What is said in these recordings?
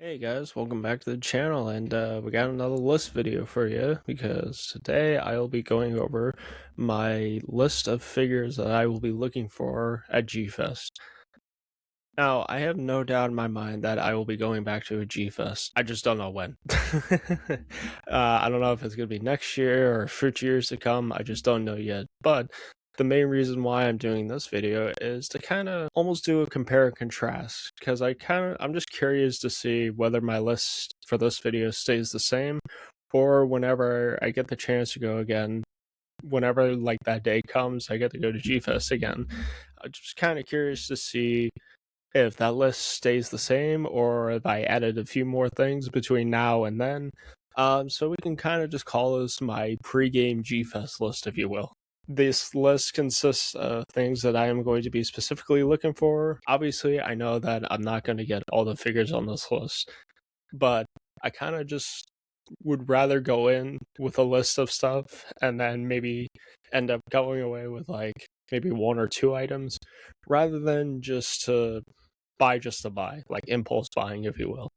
Hey guys, welcome back to the channel, and we got another list video for you because today I'll be going over my list of figures that I will be looking for at Gfest. Now, I have no doubt in my mind that I will be going back to a Gfest. I just don't know when. I don't know if it's going to be next year or future years to come. I just don't know yet. But the main reason why I'm doing this video is to kind of almost do a compare and contrast, because I'm just curious to see whether my list for this video stays the same, or whenever I get the chance to go again, whenever like that day comes, I get to go to Gfest again. I'm just kind of curious to see if that list stays the same or if I added a few more things between now and then. So we can kind of just call this my pre-game Gfest list, if you will. This list consists of things that I am going to be specifically looking for. Obviously, I know that I'm not going to get all the figures on this list, but I kind of just would rather go in with a list of stuff and then maybe end up going away with like maybe one or two items rather than just to buy just to buy, like impulse buying, if you will.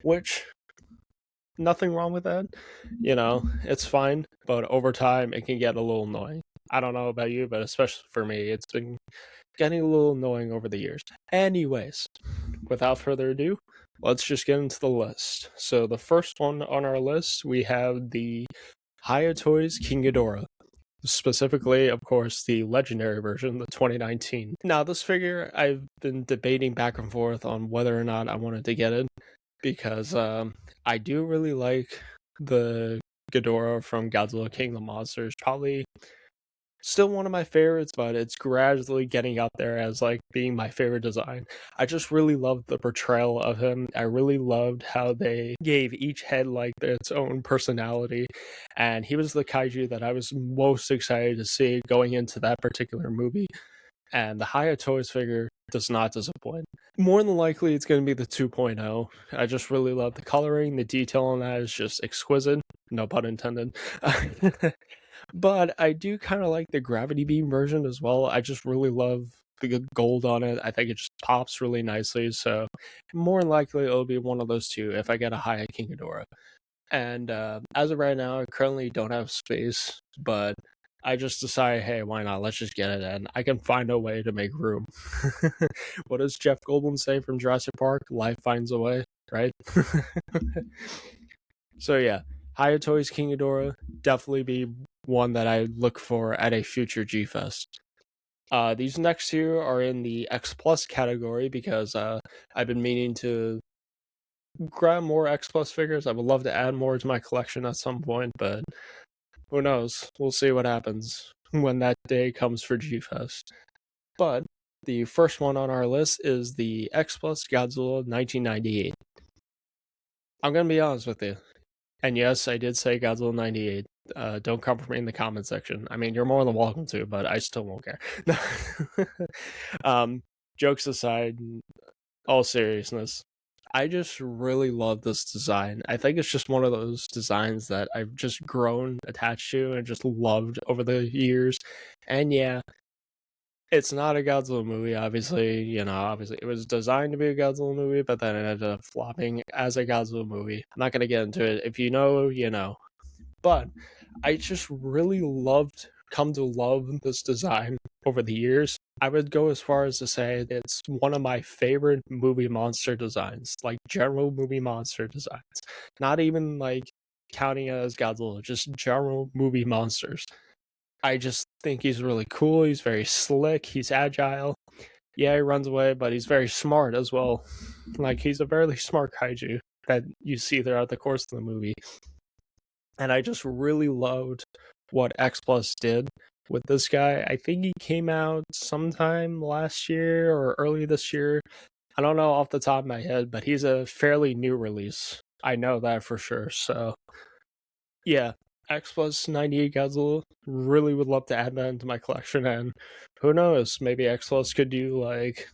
Which, nothing wrong with that. It's fine, but over time it can get a little annoying. I don't know about you, but especially for me, it's been getting a little annoying over the years. Anyways, without further ado, let's just get into the list. So the first one on our list, we have the Hayatoys King Ghidorah. Specifically, of course, the legendary version, the 2019. Now, this figure, I've been debating back and forth on whether or not I wanted to get it, because I do really like the Ghidorah from Godzilla King of the Monsters. Probably still one of my favorites, but it's gradually getting up there as like being my favorite design. I just really loved the portrayal of him. I really loved how they gave each head like its own personality, and he was the kaiju that I was most excited to see going into that particular movie. And the Hayatoys figure does not disappoint. More than likely, it's going to be the 2.0. I just really love the coloring. The detail on that is just exquisite. No pun intended. But I do kind of like the gravity beam version as well. I just really love the gold on it. I think it just pops really nicely. So more than likely, it'll be one of those two if I get a Haya King Ghidorah. And as of right now, I currently don't have space, but I just decided, hey, why not? Let's just get it, and I can find a way to make room. What does Jeff Goldblum say from Jurassic Park? Life finds a way, right? So yeah, Hayatoy's King Ghidorah definitely be one that I look for at a future G-Fest. These next two are in the X Plus category because I've been meaning to grab more X Plus figures. I would love to add more to my collection at some point, but who knows? We'll see what happens when that day comes for G-Fest. But the first one on our list is the X Plus Godzilla 1998. I'm gonna be honest with you. And yes, I did say Godzilla 98. Don't come for me in the comment section. I mean, you're more than welcome to, but I still won't care. Jokes aside, all seriousness, I just really love this design. I think it's just one of those designs that I've just grown attached to and just loved over the years. And yeah, it's not a Godzilla movie, obviously. Obviously it was designed to be a Godzilla movie, but then it ended up flopping as a Godzilla movie. I'm not gonna get into it. If you know, you know. But I just really come to love this design over the years. I would go as far as to say it's one of my favorite movie monster designs, like general movie monster designs. Not even like counting it as Godzilla, just general movie monsters. I just think he's really cool. He's very slick. He's agile. Yeah, he runs away, but he's very smart as well. Like, he's a very smart kaiju that you see throughout the course of the movie. And I just really loved what X Plus did with this guy. I think he came out sometime last year or early this year. I don't know off the top of my head, but he's a fairly new release. I know that for sure. So, yeah, X Plus 98 Godzilla. Really would love to add that into my collection. And who knows, maybe X Plus could do like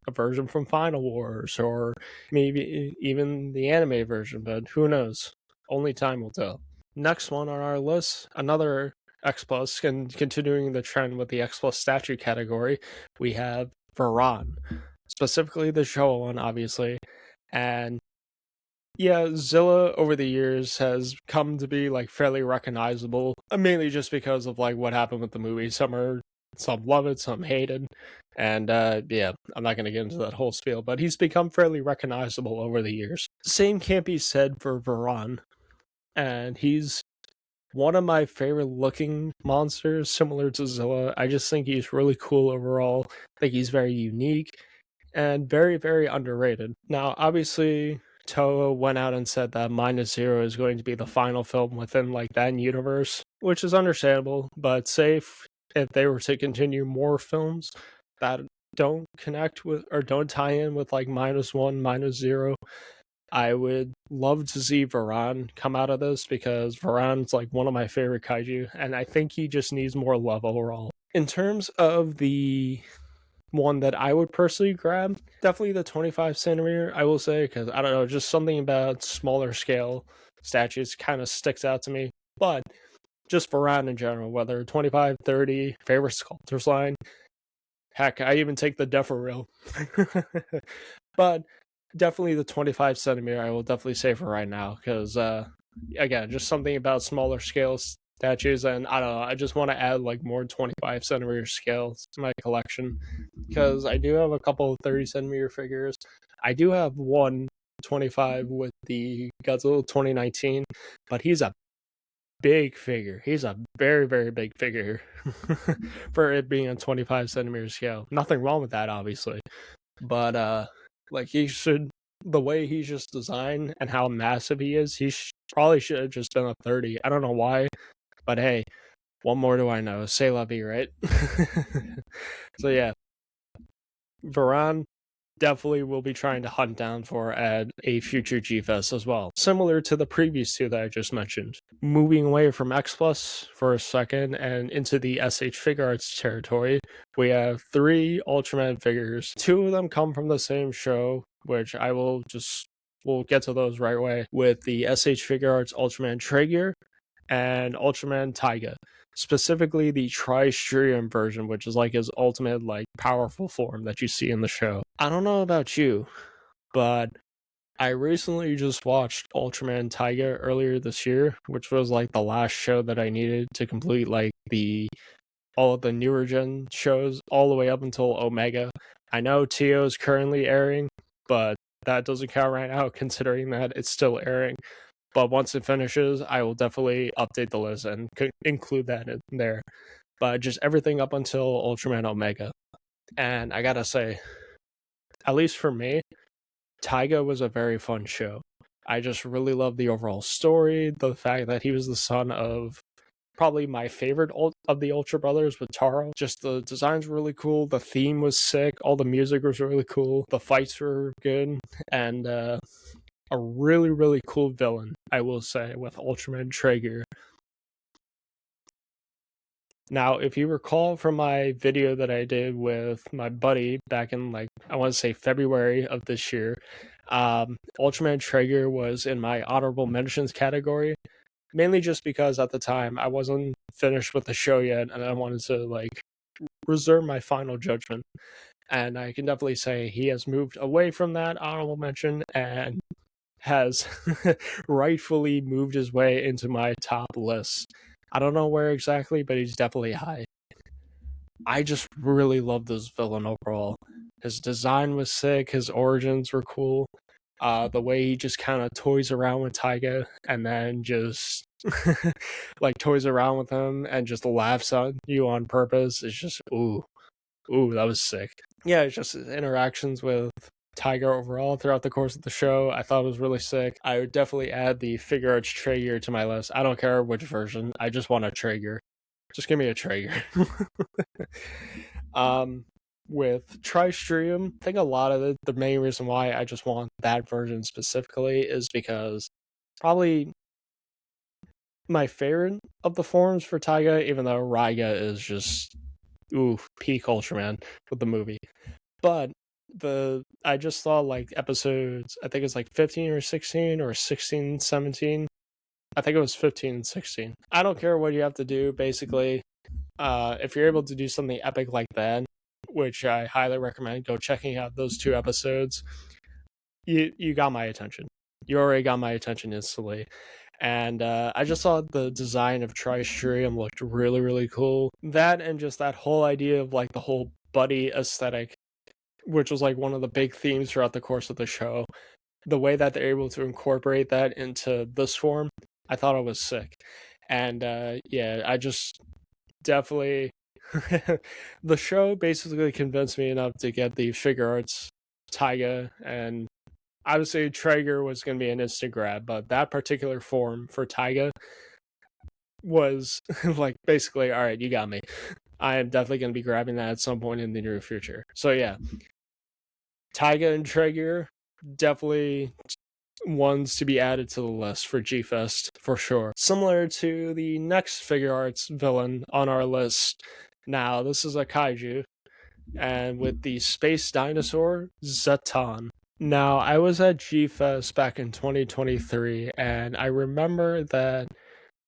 a version from Final Wars or maybe even the anime version, but who knows? Only time will tell. Next one on our list, another X Plus, and continuing the trend with the X Plus statue category, we have Varan, specifically the Showa one, obviously. And Yeah, Zilla over the years has come to be like fairly recognizable, mainly just because of like what happened with the movie. Some love it, some hate it, and yeah, I'm not gonna get into that whole spiel, but he's become fairly recognizable over the years. Same can't be said for Varan, and he's one of my favorite looking monsters, similar to Zilla. I just think he's really cool overall. I think he's very unique and very, very underrated. Now, obviously, Toho went out and said that Minus Zero is going to be the final film within like that universe, which is understandable. But say if they were to continue more films that don't connect with or don't tie in with like Minus One, Minus Zero, I would love to see Varan come out of this because Varan's like one of my favorite kaiju, and I think he just needs more love overall. In terms of the one that I would personally grab, definitely the 25 centimeter, I will say, because I don't know, just something about smaller scale statues kind of sticks out to me. But just Varan in general, whether 25, 30, favorite sculptors line, heck, I even take the Deferil. But definitely the 25 centimeter, I will definitely say for right now, because again, just something about smaller scale statues, and I don't know, I just want to add like more 25 centimeter scales to my collection because I do have a couple of 30 centimeter figures. I do have one 25 with the Godzilla 2019, but he's a big figure. He's a very, very big figure for it being a 25 centimeter scale. Nothing wrong with that, obviously, but like he should, the way he's just designed and how massive he is, probably should have just been a 30. I don't know why, but hey, what more do I know? Say la vie, right? So yeah, Varan definitely will be trying to hunt down for at a future Gfest as well, similar to the previous two that I just mentioned. Moving away from X Plus for a second and into the SH Figure Arts territory, we have 3 Ultraman figures. 2 of them come from the same show, which we'll get to those right away, with the SH Figure Arts Ultraman Traeger and Ultraman Taiga, specifically the Tristrium version, which is like his ultimate like powerful form that you see in the show. I don't know about you, but I recently just watched Ultraman Taiga earlier this year, which was like the last show that I needed to complete like the all of the newer gen shows all the way up until Omega. I know Tio is currently airing, but that doesn't count right now considering that it's still airing. But once it finishes, I will definitely update the list and include that in there. But just everything up until Ultraman Omega. And I gotta say, at least for me, Taiga was a very fun show. I just really loved the overall story, the fact that he was the son of probably my favorite of the Ultra Brothers with Taro. Just the designs were really cool, the theme was sick, all the music was really cool, the fights were good, and a really, really cool villain, I will say, with Ultraman Traeger. Now, if you recall from my video that I did with my buddy back in, like, I want to say February of this year, Ultraman Traeger was in my honorable mentions category, mainly just because at the time I wasn't finished with the show yet and I wanted to, like, reserve my final judgment. And I can definitely say he has moved away from that honorable mention and has rightfully moved his way into my top list. I don't know where exactly, but he's definitely high. I just really love this villain overall. His design was sick, his origins were cool. The way he just kind of toys around with Taiga and then just like toys around with him and just laughs at you on purpose is just ooh, that was sick. Yeah, it's just his interactions with Tiger overall throughout the course of the show. I thought it was really sick. I would definitely add the Figure Arts Traeger to my list. I don't care which version. I just want a Traeger. Just give me a Traeger. With Tristrium, I think a lot of the main reason why I just want that version specifically is because probably my favorite of the forms for Taiga, even though Raiga is just peak Ultraman with the movie. But I just saw like episodes, I think it's like 15 or 16 or 16, 17. I think it was 15 and 16. I don't care what you have to do, basically. If you're able to do something epic like that, which I highly recommend, go checking out those 2 episodes. You got my attention. you already got my attention instantly. And I just thought the design of Tristram looked really, really cool. That and just that whole idea of like the whole buddy aesthetic, which was like one of the big themes throughout the course of the show. The way that they're able to incorporate that into this form, I thought it was sick. And yeah, I just definitely the show basically convinced me enough to get the figure arts Taiga, and obviously Traeger was going to be an instant grab, but that particular form for Taiga was like basically, all right, you got me. I am definitely going to be grabbing that at some point in the near future. So yeah, Taiga and Traeger definitely ones to be added to the list for Gfest for sure. Similar to the next figure arts villain on our list. Now, this is a kaiju, and with the space dinosaur Zeton. Now, I was at Gfest back in 2023, and I remember that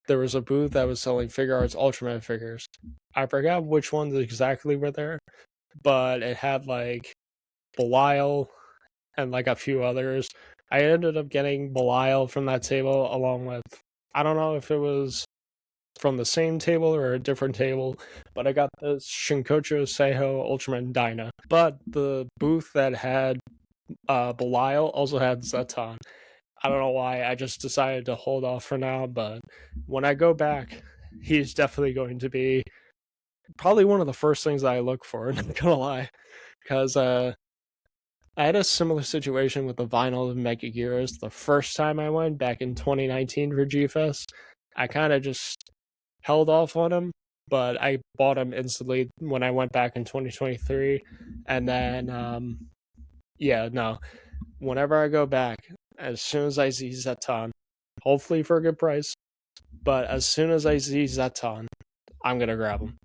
there was a booth that was selling figure arts Ultraman figures. I forgot which ones exactly were there, but it had like Belial and like a few others. I ended up getting Belial from that table along with, I don't know if it was from the same table or a different table, but I got the Shinkocho Seiho Ultraman Dyna. But the booth that had Belial also had Zeton. I don't know why, I just decided to hold off for now, but when I go back, he's definitely going to be probably one of the first things that I look for, not gonna lie. Because I had a similar situation with the vinyl of Mega Gears the first time I went back in 2019 for Gfest. I kind of just held off on him, but I bought him instantly when I went back in 2023. And then, yeah, no, whenever I go back, as soon as I see Zeton, hopefully for a good price, but as soon as I see Zeton, I'm going to grab him.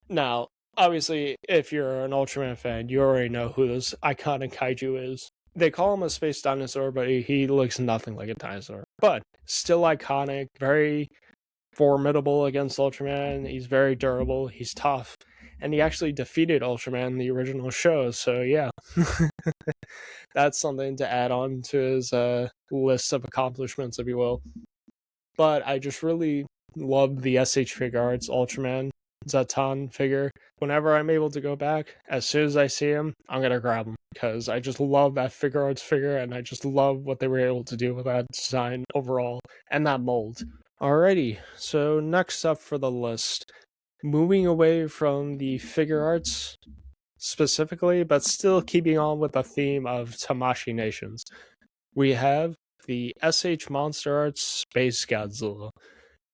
Now, obviously, if you're an Ultraman fan, you already know who this iconic kaiju is. They call him a space dinosaur, but he looks nothing like a dinosaur. But still iconic, very formidable against Ultraman. He's very durable, he's tough, and he actually defeated Ultraman in the original show, so yeah. That's something to add on to his list of accomplishments, if you will. But I just really love the SH Figure Arts Ultraman Zeton figure. Whenever I'm able to go back, as soon as I see him, I'm gonna grab him because I just love that figure arts figure, and I just love what they were able to do with that design overall and that mold. Alrighty, so next up for the list, moving away from the figure arts specifically, but still keeping on with the theme of Tamashii Nations, we have the SH Monster Arts Space Godzilla.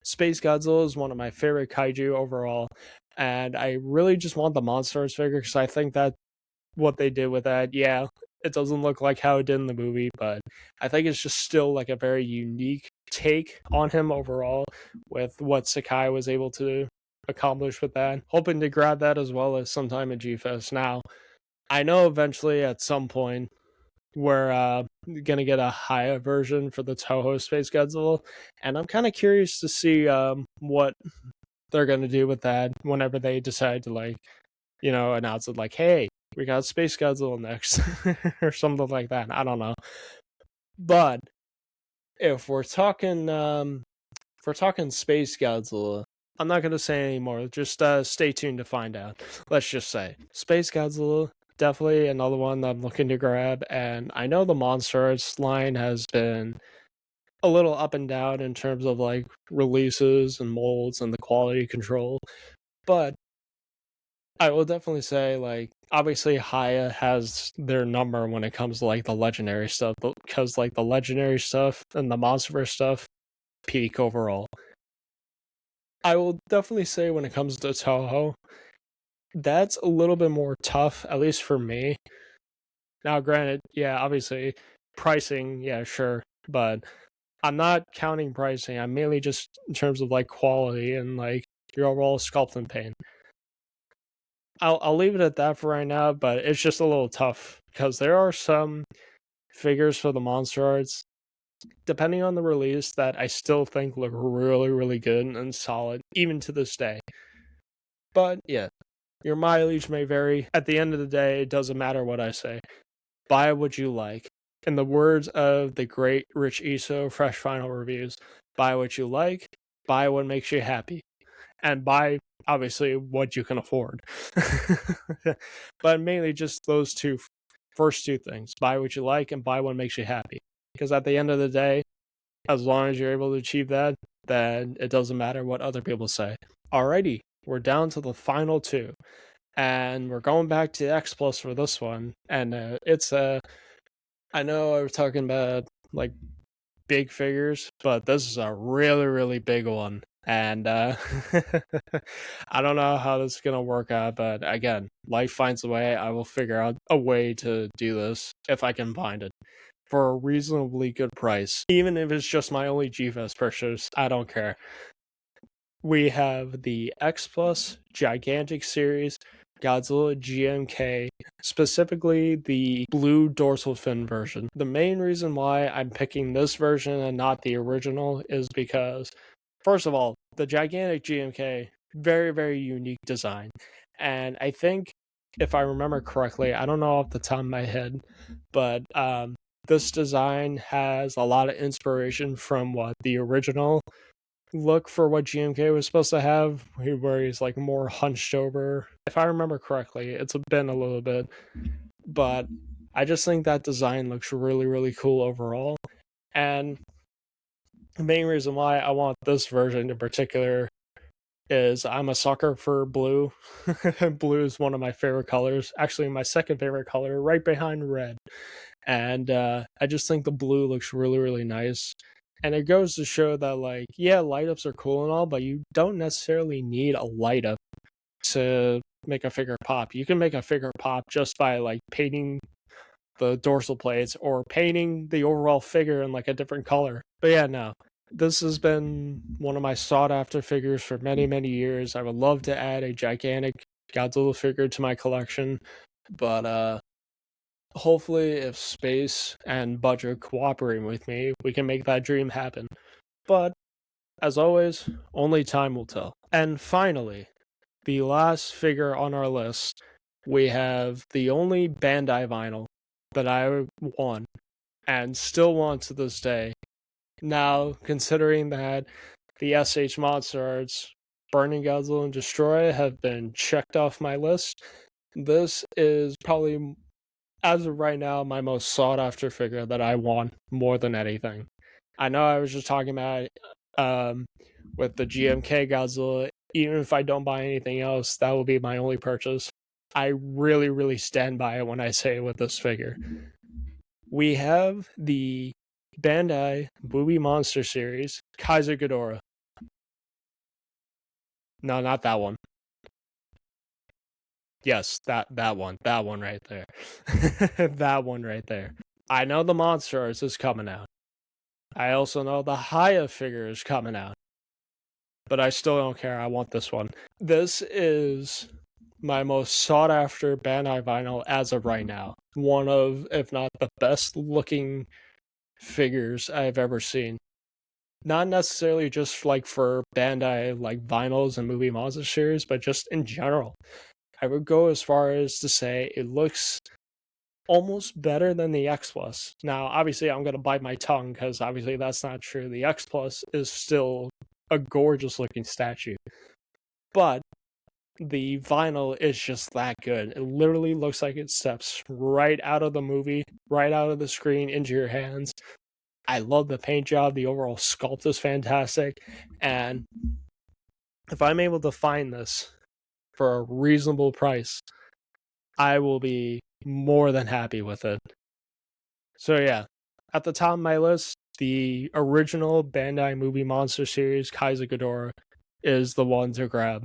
Space Godzilla is one of my favorite kaiju overall, and I really just want the Monster Arts figure because I think that what they did with that, yeah, it doesn't look like how it did in the movie, but I think it's just still like a very unique take on him overall with what Sakai was able to accomplish with that. Hoping to grab that as well as sometime at Gfest. Now, I know eventually at some point we're gonna get a higher version for the Toho Space Godzilla, and I'm kind of curious to see what they're gonna do with that whenever they decide to like, announce it like, hey, we got Space Godzilla next or something like that. I don't know, but if we're talking Space Godzilla, I'm not gonna say anymore. Just stay tuned to find out. Let's just say Space Godzilla, definitely another one that I'm looking to grab. And I know the Monster Arts line has been a little up and down in terms of like releases and molds and the quality control, but I will definitely say like obviously Haya has their number when it comes to like the legendary stuff, because like the legendary stuff and the Monsterverse stuff peak overall. I will definitely say when it comes to Toho, that's a little bit more tough, at least for me. Now, granted, yeah, obviously, pricing, yeah, sure, but I'm not counting pricing. I'm mainly just in terms of like quality and like your overall sculpting pain. I'll leave it at that for right now, but it's just a little tough because there are some figures for the Monster Arts, depending on the release, that I still think look really, really good and solid, even to this day. But yeah, your mileage may vary. At the end of the day, it doesn't matter what I say. Buy what you like. In the words of the great Rich Iso, Fresh Final Reviews, buy what you like, buy what makes you happy, and buy, obviously, what you can afford. But mainly just those first two things. Buy what you like and buy what makes you happy. Because at the end of the day, as long as you're able to achieve that, then it doesn't matter what other people say. Alrighty, we're down to the final two. And we're going back to X Plus for this one. And it's I know I was talking about like big figures, but this is a really, really big one. And I don't know how this is going to work out, but again, life finds a way. I will figure out a way to do this if I can find it for a reasonably good price. Even if it's just my only Gfest purchase, I don't care. We have the X Plus Gigantic Series Godzilla GMK, specifically the blue dorsal fin version. The main reason why I'm picking this version and not the original is because, first of all, the Gigantic GMK, very, very unique design. And I think, if I remember correctly, I don't know off the top of my head, but this design has a lot of inspiration from what the original look for what GMK was supposed to have, where he's like more hunched over. If I remember correctly, it's been a little bit, but I just think that design looks really, really cool overall. And the main reason why I want this version in particular is I'm a sucker for blue. Blue is one of my favorite colors, actually my second favorite color, right behind red. And I just think the blue looks really, really nice. And it goes to show that, like, yeah, light ups are cool and all, but you don't necessarily need a light up to make a figure pop. You can make a figure pop just by, like, painting the dorsal plates or painting the overall figure in, like, a different color. But yeah, no. This has been one of my sought after figures for many, many years. I would love to add a gigantic Godzilla figure to my collection, but hopefully, if space and budget cooperate with me, we can make that dream happen. But, as always, only time will tell. And finally, the last figure on our list, we have the only Bandai vinyl that I want, and still want to this day. Now, considering that the SH Monster Arts, Burning Godzilla and Destroy have been checked off my list, this is probably, as of right now, my most sought after figure that I want more than anything. I know I was just talking about with the GMK Godzilla. Even if I don't buy anything else, that will be my only purchase. I really, really stand by it when I say it with this figure. We have the Bandai Booby Monster Series Kaiser Ghidorah. No, not that one. Yes, that one right there. That one right there. I know the Monster Arts is coming out. I also know the Haya figure is coming out. But I still don't care. I want this one. This is my most sought after Bandai vinyl as of right now. One of, if not the best looking figures I've ever seen. Not necessarily just like for Bandai like vinyls and movie monster series, but just in general. I would go as far as to say it looks almost better than the X Plus. Now, obviously, I'm going to bite my tongue because obviously that's not true. The X Plus is still a gorgeous looking statue. But the vinyl is just that good. It literally looks like it steps right out of the movie, right out of the screen into your hands. I love the paint job. The overall sculpt is fantastic. And if I'm able to find this for a reasonable price, I will be more than happy with it. So yeah, at the top of my list, the original Bandai Movie Monster Series Kaiser Ghidorah is the one to grab.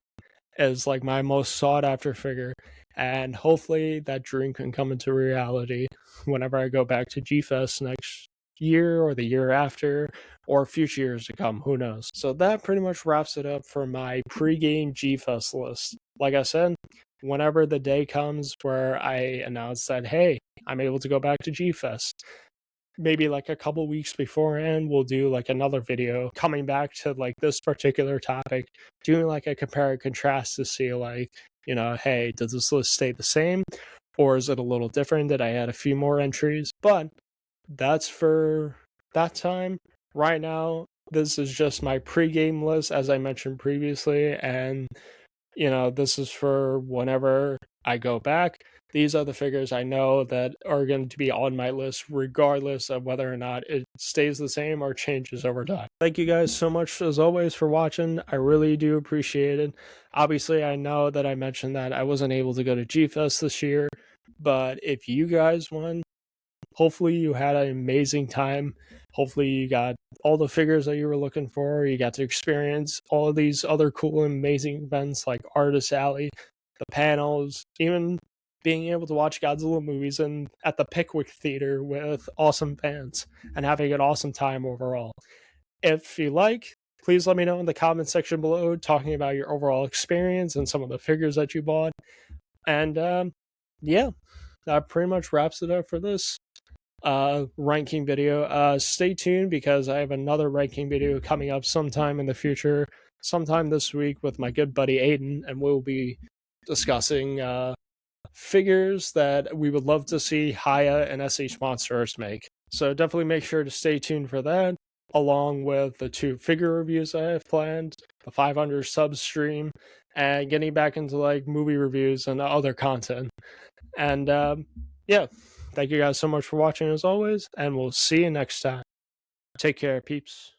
Is like my most sought after figure, and hopefully that dream can come into reality whenever I go back to Gfest next year or the year after or future years to come, who knows. So that pretty much wraps it up for my pre-game Gfest list. Like I said, whenever the day comes where I announce that, hey, I'm able to go back to Gfest, maybe like a couple weeks beforehand, we'll do like another video coming back to like this particular topic, doing like a compare and contrast to see like, you know, hey, does this list stay the same or is it a little different? Did I add a few more entries? But that's for that time. Right now, this is just my pregame list, as I mentioned previously, and this is for whenever I go back. These are the figures I know that are going to be on my list, regardless of whether or not it stays the same or changes over time. Thank you guys so much, as always, for watching. I really do appreciate it. Obviously, I know that I mentioned that I wasn't able to go to Gfest this year, but if you guys won, hopefully you had an amazing time. Hopefully you got all the figures that you were looking for. You got to experience all of these other cool and amazing events like Artist Alley, the panels, even being able to watch Godzilla movies and at the Pickwick Theater with awesome fans and having an awesome time overall. If you like, please let me know in the comment section below talking about your overall experience and some of the figures that you bought. And yeah, that pretty much wraps it up for this ranking video. Stay tuned because I have another ranking video coming up sometime in the future, sometime this week with my good buddy Aiden, and we'll be discussing figures that we would love to see Haya and SH Monsters make. So definitely make sure to stay tuned for that, along with the 2 figure reviews I have planned, the 500 sub stream, and getting back into like movie reviews and other content. And yeah, thank you guys so much for watching as always, and we'll see you next time. Take care, peeps.